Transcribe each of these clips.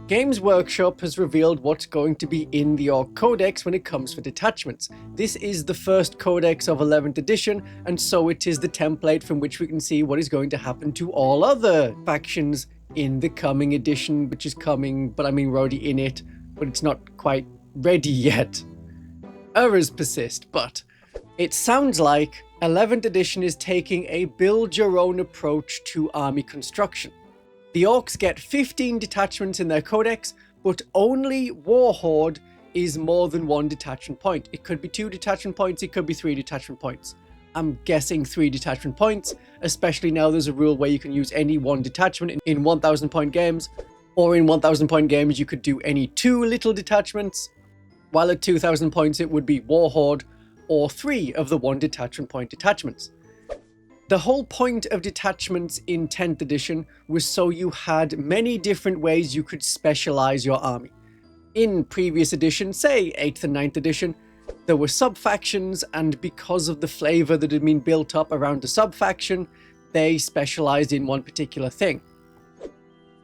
Games Workshop has revealed what's going to be in the Orks Codex when it comes for detachments. This is the first codex of 11th edition, and so it is the template from which we can see what is going to happen to all other factions in the coming edition, which is coming, but I mean we're already in it, but it's not quite ready yet. Errors persist, but it sounds like 11th edition is taking a build-your-own approach to army construction. The Orks get 15 detachments in their codex, but only Warhorde is more than one detachment point. It could be 2 detachment points, it could be 3 detachment points. I'm guessing 3 detachment points, especially now there's a rule where you can use any one detachment in 1000 point games, or in 1000 point games you could do any 2 little detachments, while at 2000 points it would be Warhorde or 3 of the 1 detachment point detachments. The whole point of detachments in 10th edition was so you had many different ways you could specialize your army. In previous editions, say 8th and 9th edition, there were sub-factions, and because of the flavor that had been built up around the sub-faction, they specialized in one particular thing.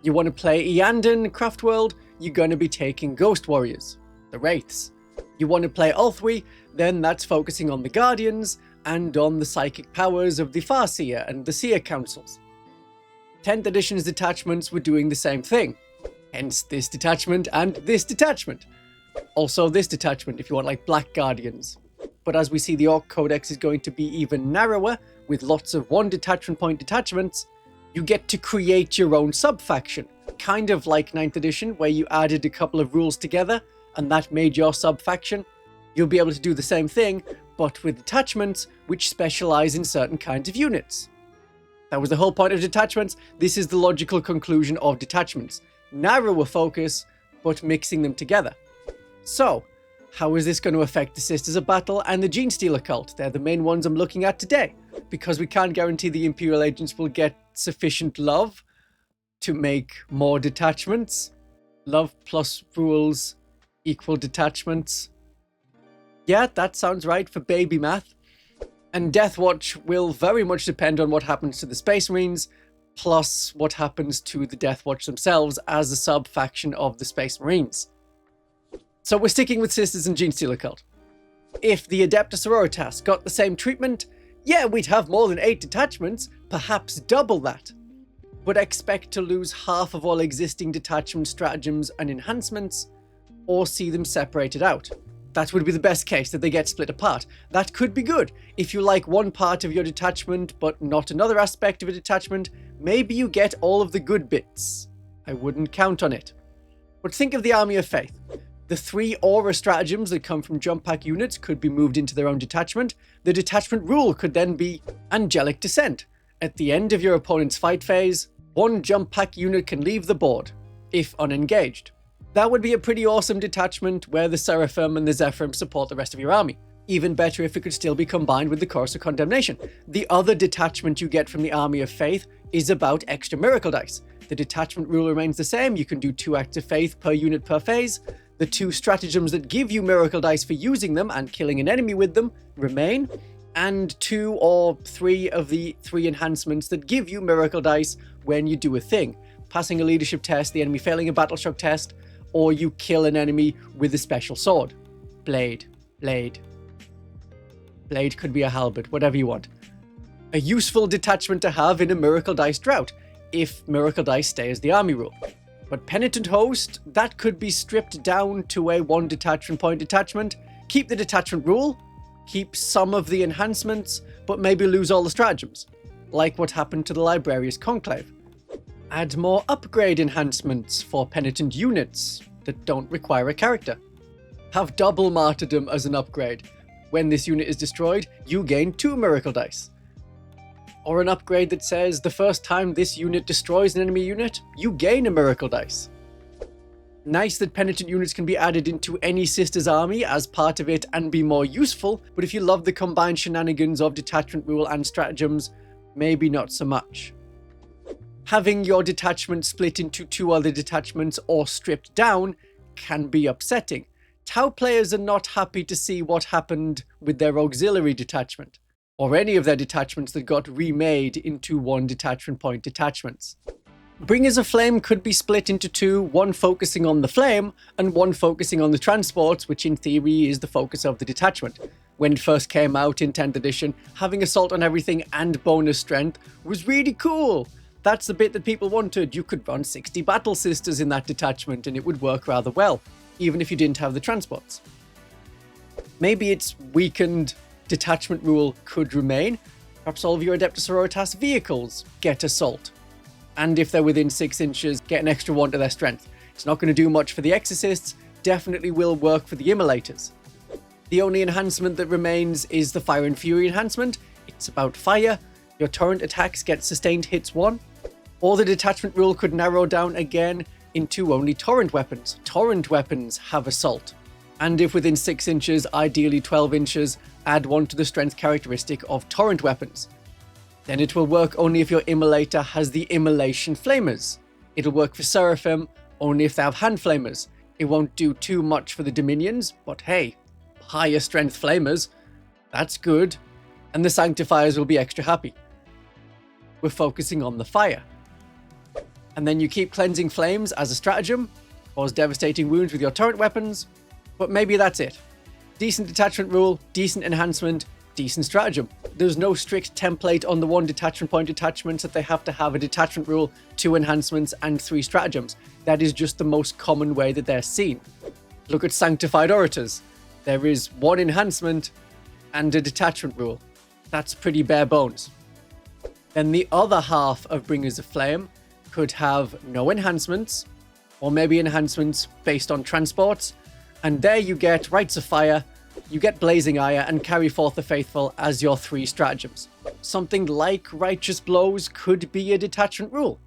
You want to play Eandon Craftworld, you're going to be taking Ghost Warriors, the Wraiths. You want to play Ulthwi, then that's focusing on the Guardians, and on the psychic powers of the Farseer and the Seer Councils. 10th edition's detachments were doing the same thing, hence this detachment and this detachment. Also this detachment if you want like Black Guardians. But as we see, the Orks Codex is going to be even narrower, with lots of 1 detachment point detachments. You get to create your own sub-faction, kind of like 9th edition, where you added a couple of rules together, and that made your sub-faction. You'll be able to do the same thing, but with detachments which specialize in certain kinds of units. That was the whole point of detachments. This is the logical conclusion of detachments. Narrower focus, but mixing them together. So, how is this going to affect the Sisters of Battle and the Genestealer Cult? They're the main ones I'm looking at today, because we can't guarantee the Imperial Agents will get sufficient love to make more detachments. Love plus rules equal detachments. Yeah, that sounds right for baby math. And Deathwatch will very much depend on what happens to the Space Marines, plus what happens to the Deathwatch themselves as a sub-faction of the Space Marines. So we're sticking with Sisters and Genestealer Cult. If the Adepta Sororitas got the same treatment, yeah, we'd have more than 8 detachments, perhaps double that. But expect to lose half of all existing detachment stratagems and enhancements, or see them separated out. That would be the best case, that they get split apart. That could be good. If you like one part of your detachment, but not another aspect of a detachment, maybe you get all of the good bits. I wouldn't count on it. But think of the Army of Faith. The 3 aura stratagems that come from jump pack units could be moved into their own detachment. The detachment rule could then be Angelic Descent. At the end of your opponent's fight phase, 1 jump pack unit can leave the board, if unengaged. That would be a pretty awesome detachment where the Seraphim and the Zephyrim support the rest of your army. Even better if it could still be combined with the Chorus of Condemnation. The other detachment you get from the Army of Faith is about extra miracle dice. The detachment rule remains the same. You can do 2 acts of faith per unit per phase. The 2 stratagems that give you miracle dice for using them and killing an enemy with them remain. And 2 or 3 of the 3 enhancements that give you miracle dice when you do a thing. Passing a leadership test, the enemy failing a battle shock test, or you kill an enemy with a special sword. Blade could be a halberd, whatever you want. A useful detachment to have in a Miracle Dice drought, if Miracle Dice stay as the army rule. But Penitent Host, that could be stripped down to a 1 detachment point detachment. Keep the detachment rule, keep some of the enhancements, but maybe lose all the stratagems, like what happened to the Librarius Conclave. Add more upgrade enhancements for penitent units that don't require a character. Have double martyrdom as an upgrade. When this unit is destroyed, you gain 2 miracle dice. Or an upgrade that says the first time this unit destroys an enemy unit, you gain a miracle dice. Nice that penitent units can be added into any Sisters army as part of it and be more useful, but if you love the combined shenanigans of detachment rule and stratagems, maybe not so much. Having your detachment split into 2 other detachments or stripped down can be upsetting. Tau players are not happy to see what happened with their auxiliary detachment, or any of their detachments that got remade into 1 detachment point detachments. Bringers of Flame could be split into two, one focusing on the flame and one focusing on the transports, which in theory is the focus of the detachment. When it first came out in 10th edition, having assault on everything and bonus strength was really cool. That's the bit that people wanted. You could run 60 Battle Sisters in that detachment and it would work rather well, even if you didn't have the transports. Maybe its weakened detachment rule could remain. Perhaps all of your Adepta Sororitas vehicles get assault. And if they're within 6 inches, get an extra 1 to their strength. It's not going to do much for the Exorcists, definitely will work for the Immolators. The only enhancement that remains is the Fire and Fury enhancement. It's about fire. Your torrent attacks get sustained hits 1. Or the detachment rule could narrow down again into only torrent weapons. Torrent weapons have assault. And if within 6 inches, ideally 12 inches, add 1 to the strength characteristic of torrent weapons. Then it will work only if your Immolator has the Immolation Flamers. It'll work for Seraphim only if they have Hand Flamers. It won't do too much for the Dominions, but hey, higher strength Flamers, that's good. And the Sanctifiers will be extra happy. We're focusing on the fire. And then you keep Cleansing Flames as a stratagem, cause devastating wounds with your torrent weapons, but maybe that's it. Decent detachment rule, decent enhancement, decent stratagem. There's no strict template on the 1 detachment point detachments that they have to have a detachment rule, 2 enhancements, and 3 stratagems. That is just the most common way that they're seen. Look at Sanctified Orators. There is 1 enhancement and a detachment rule. That's pretty bare bones. Then the other half of Bringers of Flame could have no enhancements, or maybe enhancements based on transports, and there you get Rites of Fire, you get Blazing Ire, and Carry Forth the Faithful as your 3 stratagems. Something like Righteous Blows could be a detachment rule.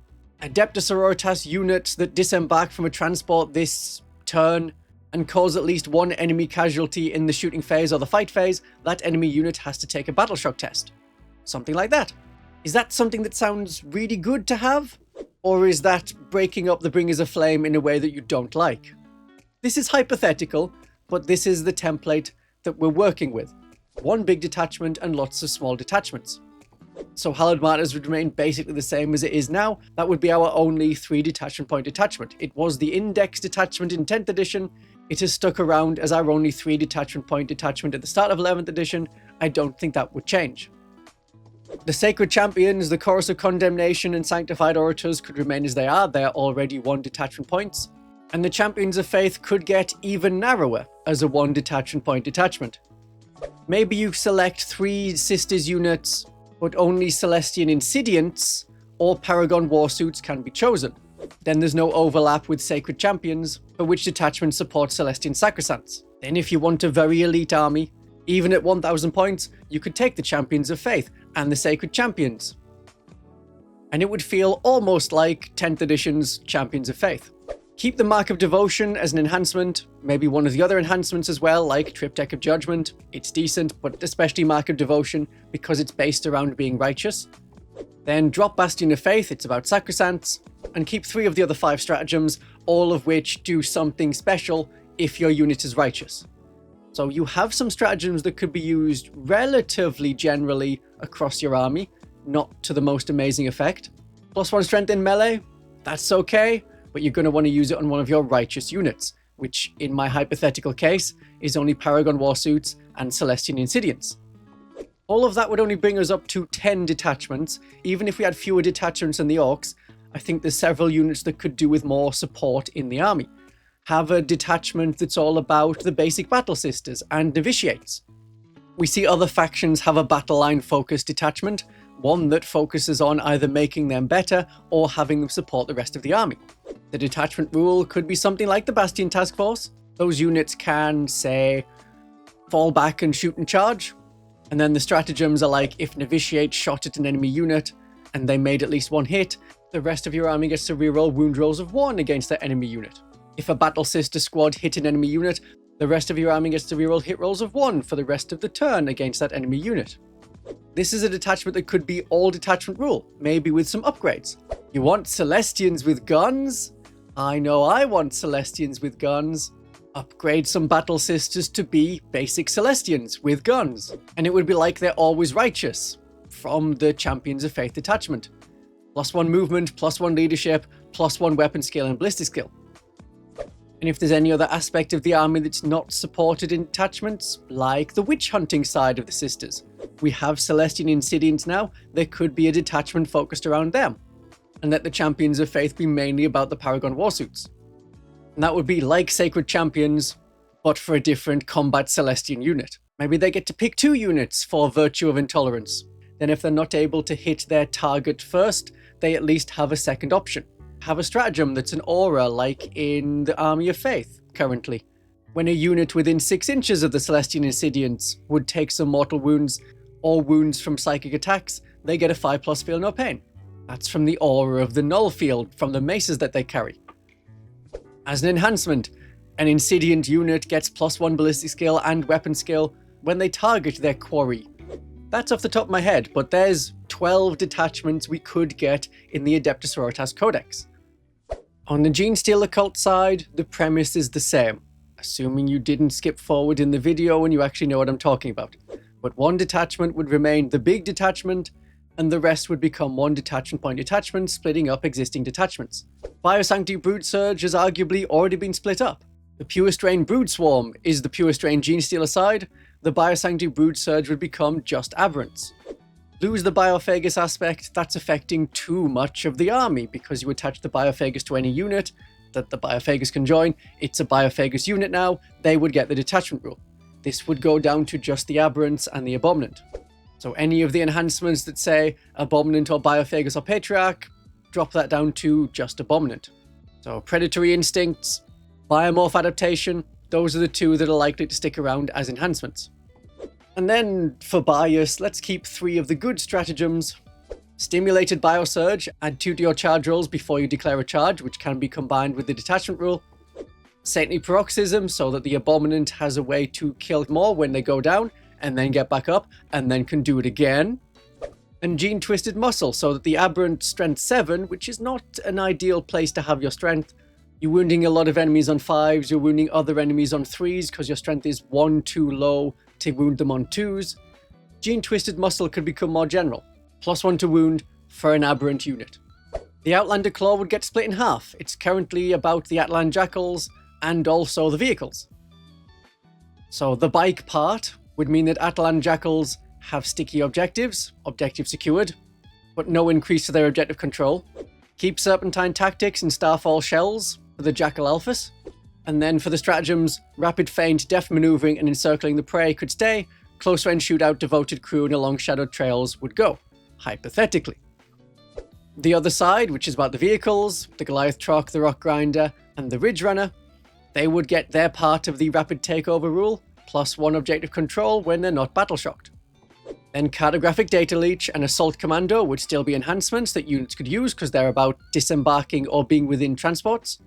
Adepta Sororitas units that disembark from a transport this turn and cause at least 1 enemy casualty in the shooting phase or the fight phase, that enemy unit has to take a battle shock test. Something like that. Is that something that sounds really good to have? Or is that breaking up the Bringers of Flame in a way that you don't like? This is hypothetical, but this is the template that we're working with. 1 big detachment and lots of small detachments. So Hallowed Martyrs would remain basically the same as it is now. That would be our only 3 detachment point detachment. It was the Index detachment in 10th edition. It has stuck around as our only 3 detachment point detachment at the start of 11th edition. I don't think that would change. The Sacred Champions, the Chorus of Condemnation, and Sanctified Orators could remain as they are. They're already 1 detachment points. And the Champions of Faith could get even narrower as a 1 detachment point detachment. Maybe you select 3 Sisters units, but only Celestian Insidiants or Paragon Warsuits can be chosen. Then there's no overlap with Sacred Champions, for which detachment supports Celestian Sacrosancts. Then if you want a very elite army, even at 1000 points, you could take the Champions of Faith and the Sacred Champions. And it would feel almost like 10th edition's Champions of Faith. Keep the Mark of Devotion as an enhancement, maybe one of the other enhancements as well, like Triptych of Judgment. It's decent, but especially Mark of Devotion, because it's based around being righteous. Then drop Bastion of Faith, it's about Sacrosancts, and keep 3 of the other 5 stratagems, all of which do something special if your unit is righteous. So you have some stratagems that could be used relatively generally across your army, not to the most amazing effect. +1 strength in melee, that's okay, but you're going to want to use it on one of your righteous units, which in my hypothetical case is only Paragon Warsuits and Celestian Insidiants. All of that would only bring us up to 10 detachments. Even if we had fewer detachments than the Orks, I think there's several units that could do with more support in the army. Have a detachment that's all about the basic Battle Sisters and Novitiates. We see other factions have a battle line focused detachment, one that focuses on either making them better or having them support the rest of the army. The detachment rule could be something like the Bastion Task Force. Those units can, say, fall back and shoot and charge. And then the stratagems are like, if Novitiate shot at an enemy unit and they made at least 1 hit, the rest of your army gets to reroll wound rolls of 1 against that enemy unit. If a Battle Sister squad hit an enemy unit, the rest of your army gets to reroll hit rolls of 1 for the rest of the turn against that enemy unit. This is a detachment that could be all detachment rule, maybe with some upgrades. You want Celestians with guns? I know I want Celestians with guns. Upgrade some Battle Sisters to be basic Celestians with guns. And it would be like they're always righteous from the Champions of Faith detachment. +1 movement, +1 leadership, +1 weapon skill and ballistic skill. And if there's any other aspect of the army that's not supported in detachments, like the witch hunting side of the sisters, we have Celestian Insidians now, there could be a detachment focused around them, and let the Champions of Faith be mainly about the Paragon Warsuits. And that would be like Sacred Champions, but for a different combat Celestian unit. Maybe they get to pick 2 units for Virtue of Intolerance. Then if they're not able to hit their target first, they at least have a second option. Have a stratagem that's an aura like in the Army of Faith currently. When a unit within 6 inches of the Celestian Insidians would take some mortal wounds or wounds from psychic attacks, they get a 5+ feel no pain. That's from the aura of the null field from the maces that they carry. As an enhancement, an Insidiant unit gets +1 ballistic skill and weapon skill when they target their quarry. That's off the top of my head, but there's 12 detachments we could get in the Adepta Sororitas Codex. On the Genestealer Cult side, the premise is the same, assuming you didn't skip forward in the video and you actually know what I'm talking about. But one detachment would remain the big detachment, and the rest would become one detachment point detachment, splitting up existing detachments. Biosanctuary Brood Surge has arguably already been split up. The Pure Strain Brood Swarm is the Pure Strain Genestealer side. The Biosanctuary Brood Surge would become just Aberrants. Lose the Biophagus aspect, that's affecting too much of the army, because you attach the Biophagus to any unit that the Biophagus can join. It's a Biophagus unit now, they would get the detachment rule. This would go down to just the Aberrants and the Abominant. So any of the enhancements that say Abominant or Biophagus or Patriarch, drop that down to just Abominant. So Predatory Instincts, Biomorph Adaptation, those are the 2 that are likely to stick around as enhancements. And then, for bias, let's keep 3 of the good stratagems. Stimulated Biosurge, add 2 to your charge rolls before you declare a charge, which can be combined with the detachment rule. Saintly Paroxysm, so that the Abominant has a way to kill more when they go down, and then get back up, and then can do it again. And Gene Twisted Muscle, so that the Aberrant Strength 7, which is not an ideal place to have your strength. You're wounding a lot of enemies on 5s, you're wounding other enemies on 3s, because your strength is 1 too low to wound them on 2s. Gene Twisted Muscle could become more general. +1 to wound for an Aberrant unit. The Outlander Claw would get split in half. It's currently about the Atlan Jackals and also the vehicles. So the bike part would mean that Atlan Jackals have sticky objectives, objective secured, but no increase to their objective control. Keep Serpentine Tactics and Starfall Shells for the Jackal Alphas. And then for the stratagems, Rapid Feint, Deft Maneuvering and Encircling the Prey could stay. Close Range Shootout, Devoted Crew and Along Shadowed Trails would go, hypothetically. The other side, which is about the vehicles, the Goliath Truck, the Rock Grinder and the Ridge Runner, they would get their part of the Rapid Takeover rule, +1 objective control when they're not battle shocked. Then Cartographic Data Leech and Assault Commando would still be enhancements that units could use because they're about disembarking or being within transports.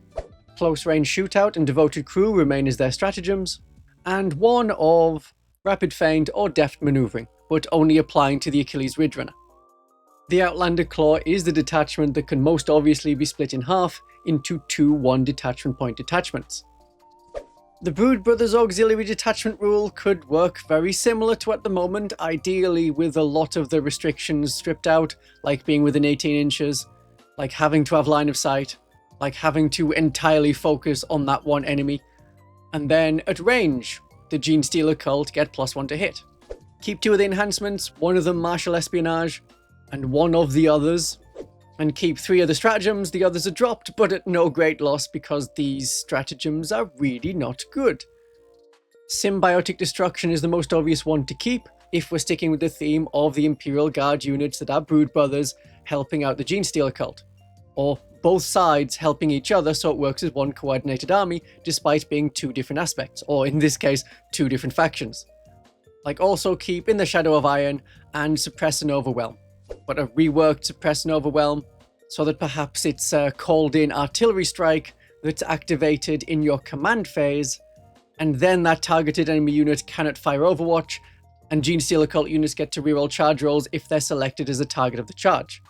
Close Range Shootout and Devoted Crew remain as their stratagems. And 1 of Rapid Feint or Deft Maneuvering, but only applying to the Achilles Ridge Runner. The Outlander Claw is the detachment that can most obviously be split in half into 2 1 detachment point detachments. The Brood Brothers Auxiliary Detachment rule could work very similar to at the moment, ideally with a lot of the restrictions stripped out, like being within 18 inches, like having to have line of sight, like having to entirely focus on that one enemy. And then at range, the Genestealer Cult get +1 to hit. Keep 2 of the enhancements, 1 of them Martial Espionage, and 1 of the others. And keep 3 of the stratagems, the others are dropped, but at no great loss because these stratagems are really not good. Symbiotic Destruction is the most obvious one to keep, if we're sticking with the theme of the Imperial Guard units that are Brood Brothers helping out the Genestealer Cult. Or both sides helping each other so it works as one coordinated army, despite being 2 different aspects, or in this case, 2 different factions. Like also keep In the Shadow of Iron and Suppress and Overwhelm, but a reworked Suppress and Overwhelm, so that perhaps it's a called-in artillery strike that's activated in your command phase, and then that targeted enemy unit cannot fire Overwatch, and Genestealer Cult units get to reroll charge rolls if they're selected as a target of the charge.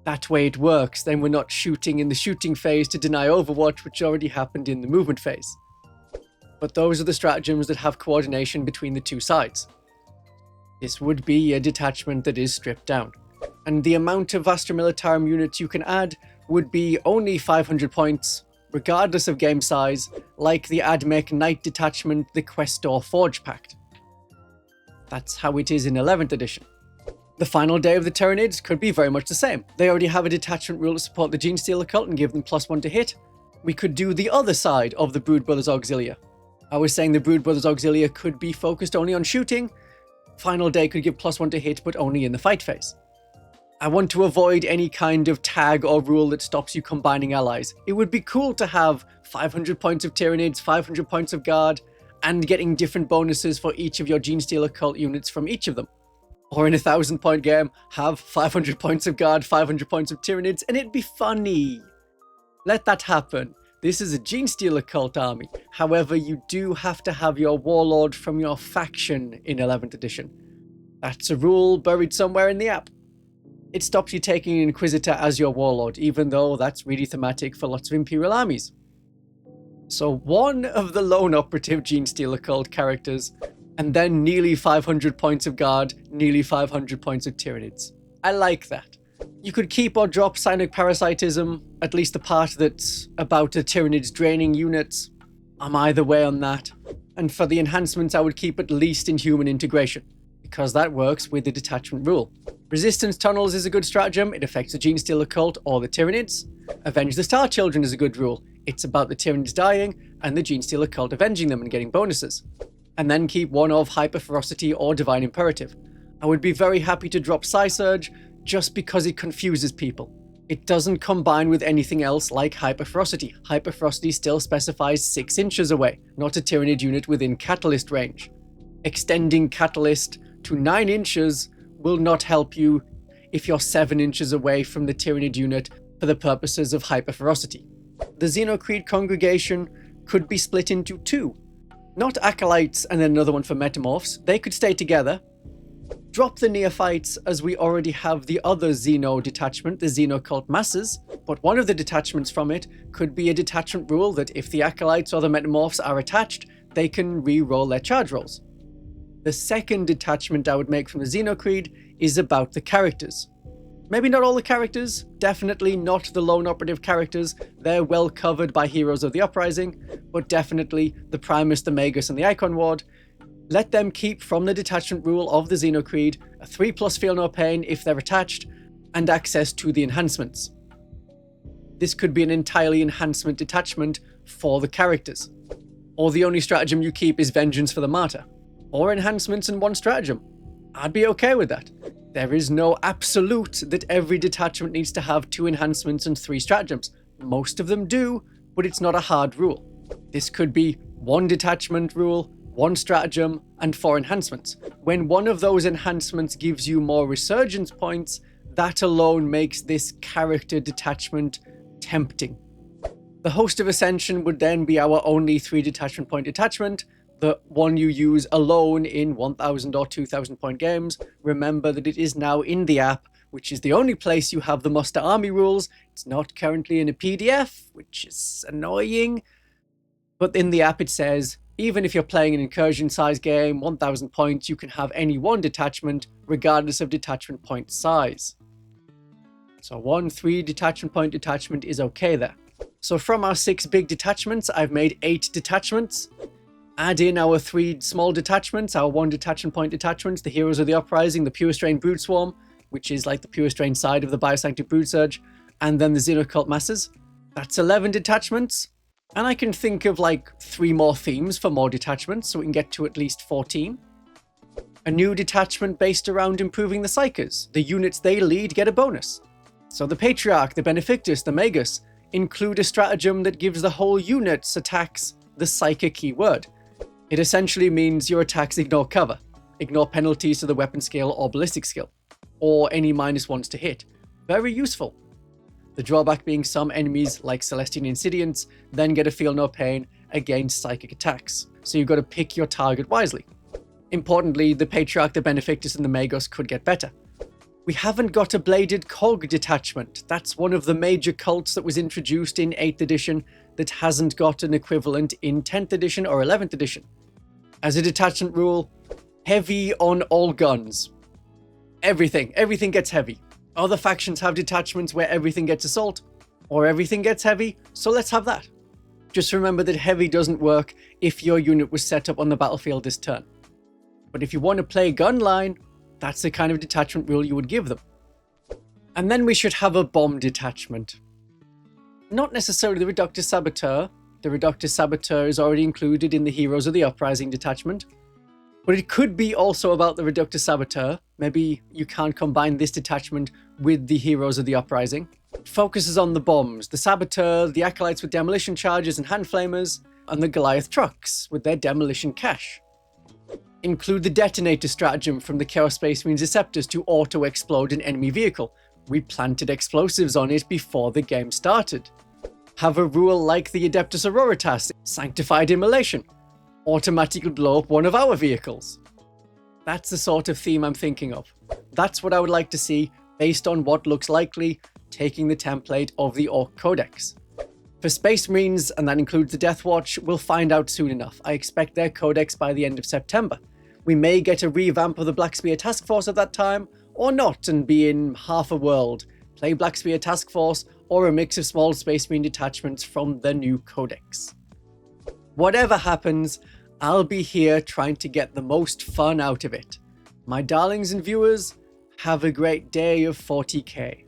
That way it works, then we're not shooting in the shooting phase to deny Overwatch, which already happened in the movement phase. But those are the stratagems that have coordination between the 2 sides. This would be a detachment that is stripped down. and the amount of Astra Militarum units you can add would be only 500 points, regardless of game size, like the AdMech Knight Detachment, the Questor Forge Pact. That's how it is in 11th edition. The final day of the Tyranids could be very much the same. They already have a detachment rule to support the Genestealer Cult and give them +1 to hit. We could do the other side of the Brood Brothers Auxilia. I was saying the Brood Brothers Auxilia could be focused only on shooting. Final day could give +1 to hit, but only in the fight phase. I want to avoid any kind of tag or rule that stops you combining allies. It would be cool to have 500 points of Tyranids, 500 points of Guard, and getting different bonuses for each of your Genestealer Cult units from each of them. Or in a 1000-point game, have 500 points of Guard, 500 points of Tyranids, and it'd be funny. Let that happen. This is a Genestealer Cult army. However, you do have to have your Warlord from your faction in 11th edition. That's a rule buried somewhere in the app. It stops you taking an Inquisitor as your Warlord, even though that's really thematic for lots of Imperial armies. So one of the lone operative Genestealer Cult characters, and then nearly 500 points of Guard, nearly 500 points of Tyranids. I like that. You could keep or drop Cynic Parasitism, at least the part that's about the Tyranids draining units. I'm either way on that. And for the enhancements, I would keep at least Inhuman Integration, because that works with the detachment rule. Resistance Tunnels is a good stratagem. It affects the Genestealer Cult or the Tyranids. Avenge the Star Children is a good rule. It's about the Tyranids dying and the Genestealer Cult avenging them and getting bonuses. And then keep one of Hyperferocity or Divine Imperative. I would be very happy to drop Psysurge just because it confuses people. It doesn't combine with anything else like Hyperferocity. Hyperferocity still specifies 6 inches away, not a Tyranid unit within Catalyst range. Extending Catalyst to 9 inches will not help you if you're 7 inches away from the Tyranid unit for the purposes of Hyperferocity. The Xenocreed congregation could be split into 2. Not Acolytes and then another one for Metamorphs. They could stay together. Drop the Neophytes, as we already have the other Xeno detachment, the Xeno Cult Masses, but one of the detachments from it could be a detachment rule that if the Acolytes or the Metamorphs are attached, they can re-roll their charge rolls. The second detachment I would make from the Xenocreed is about the characters. Maybe not all the characters, definitely not the lone operative characters, they're well covered by Heroes of the Uprising, but definitely the Primus, the Magus, and the Icon Ward. Let them keep from the detachment rule of the Xenocreed a 3+ Feel No Pain if they're attached, and access to the enhancements. This could be an entirely enhancement detachment for the characters. Or the only stratagem you keep is Vengeance for the Martyr. Or enhancements in one stratagem. I'd be okay with that. There is no absolute that every detachment needs to have 2 enhancements and 3 stratagems. Most of them do, but it's not a hard rule. This could be 1 detachment rule, 1 stratagem, and 4 enhancements. When one of those enhancements gives you more resurgence points, that alone makes this character detachment tempting. The Host of Ascension would then be our only 3 detachment point detachment, the one you use alone in 1000 or 2000 point games. Remember that it is now in the app, which is the only place you have the muster army rules. It's not currently in a PDF, which is annoying. But in the app it says, even if you're playing an incursion size game, 1000 points, you can have any one detachment, regardless of detachment point size. So 1 3 detachment point detachment is okay there. So from our 6 big detachments, I've made 8 detachments. Add in our 3 small detachments, our 1 detachment point detachments, the Heroes of the Uprising, the Pure Strain Brood Swarm, which is like the Pure Strain side of the Biosanctuary Brood Surge, and then the Xenocult Masses. That's 11 detachments. And I can think of like 3 more themes for more detachments, so we can get to at least 14. A new detachment based around improving the Psykers. The units they lead get a bonus. So the Patriarch, the Benefactus, the Magus include a stratagem that gives the whole unit's attacks the Psyker keyword. It essentially means your attacks ignore cover, ignore penalties to the weapon skill or ballistic skill, or any -1s to hit. Very useful. The drawback being some enemies, like Celestian Insidiants, then get a Feel No Pain against psychic attacks, so you've got to pick your target wisely. Importantly, the Patriarch, the Benefactus, and the Magus could get better. We haven't got a Bladed Cog detachment. That's one of the major cults that was introduced in 8th edition that hasn't got an equivalent in 10th edition or 11th edition. As a detachment rule, heavy on all guns. Everything gets heavy. Other factions have detachments where everything gets assault, or everything gets heavy, so let's have that. Just remember that heavy doesn't work if your unit was set up on the battlefield this turn. But if you want to play gun line, that's the kind of detachment rule you would give them. And then we should have a bomb detachment. Not necessarily the Reductor Saboteur. The Reductor Saboteur is already included in the Heroes of the Uprising detachment. But it could be also about the Reductor Saboteur. Maybe you can't combine this detachment with the Heroes of the Uprising. It focuses on the bombs, the Saboteur, the Acolytes with demolition charges and hand flamers, and the Goliath trucks with their demolition cache. Include the detonator stratagem from the Chaos Space Marines Deceptors to auto-explode an enemy vehicle. We planted explosives on it before the game started. Have a rule like the Adepta Sororitas, Sanctified Immolation. Automatically blow up one of our vehicles. That's the sort of theme I'm thinking of. That's what I would like to see based on what looks likely, taking the template of the Orks Codex. For Space Marines, and that includes the Death Watch, we'll find out soon enough. I expect their codex by the end of September. We may get a revamp of the Black Spear Task Force at that time, or not, and be in half a world. Play Black Spear Task Force, or a mix of small Space Marine detachments from the new codex. Whatever happens, I'll be here trying to get the most fun out of it. My darlings and viewers, have a great day of 40k.